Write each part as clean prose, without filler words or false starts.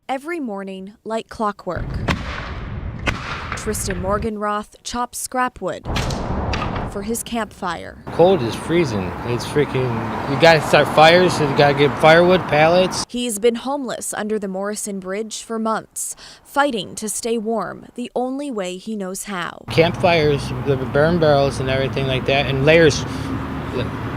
Every morning, like clockwork, Tristan Morganroth chops scrap wood for his campfire. Cold is freezing. It's freaking, you gotta start fires, so you gotta get firewood, pallets. He's been homeless under the Morrison Bridge for months, fighting to stay warm the only way he knows how. Campfires, the burn barrels and everything like that, and layers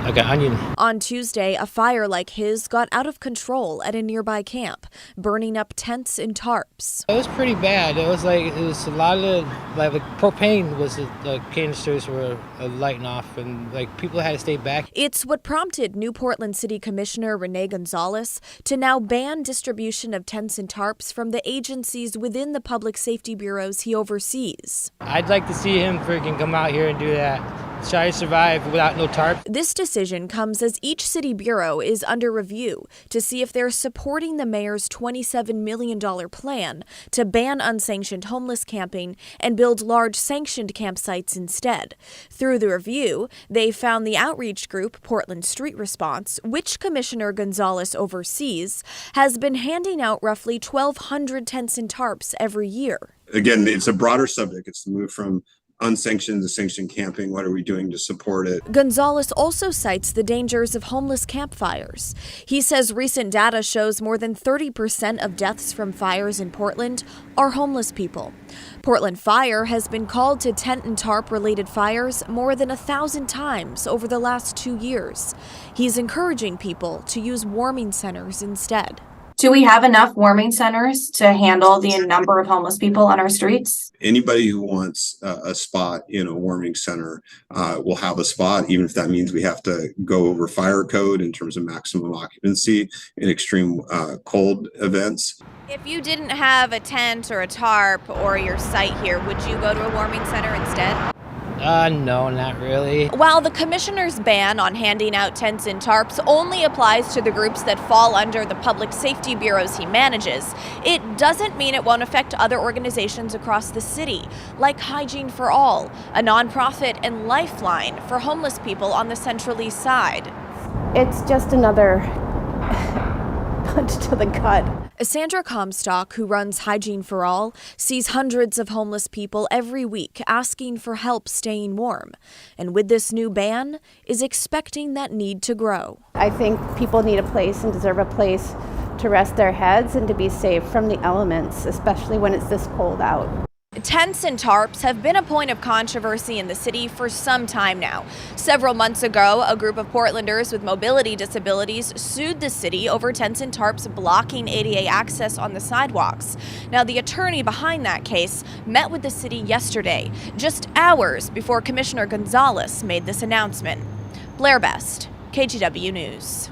like an onion. On Tuesday, a fire like his got out of control at a nearby camp, burning up tents and tarps. It was pretty bad. It was a lot of propane was the canisters were lighting off, and people had to stay back. It's what prompted New Portland City Commissioner Rene Gonzalez to now ban distribution of tents and tarps from the agencies within the public safety bureaus he oversees. I'd like to see him freaking come out here and do that. Try to survive without no tarp. This decision comes as each city bureau is under review to see if they're supporting the mayor's $27 million plan to ban unsanctioned homeless camping and build large sanctioned campsites instead. Through the review, they found the outreach group Portland Street Response, which Commissioner Gonzalez oversees, has been handing out roughly 1,200 tents and tarps every year. Again, it's a broader subject. It's the move from unsanctioned to sanctioned camping. What are we doing to support it? Gonzalez also cites the dangers of homeless campfires. He says recent data shows more than 30% of deaths from fires in Portland are homeless people. Portland Fire has been called to tent and tarp-related fires more than 1,000 times over the last 2 years. He's encouraging people to use warming centers instead. Do we have enough warming centers to handle the number of homeless people on our streets? Anybody who wants a spot in a warming center will have a spot, even if that means we have to go over fire code in terms of maximum occupancy in extreme cold events. If you didn't have a tent or a tarp or your site here, would you go to a warming center instead? No, not really. While the commissioner's ban on handing out tents and tarps only applies to the groups that fall under the public safety bureaus he manages, it doesn't mean it won't affect other organizations across the city, like Hygiene for All, a nonprofit and lifeline for homeless people on the Central East Side. It's just another punch to the gut. Sandra Comstock, who runs Hygiene for All, sees hundreds of homeless people every week asking for help staying warm. And with this new ban, is expecting that need to grow. I think people need a place and deserve a place to rest their heads and to be safe from the elements, especially when it's this cold out. Tents and tarps have been a point of controversy in the city for some time now. Several months ago, a group of Portlanders with mobility disabilities sued the city over tents and tarps blocking ADA access on the sidewalks. Now, the attorney behind that case met with the city yesterday, just hours before Commissioner Gonzalez made this announcement. Blair Best, KGW News.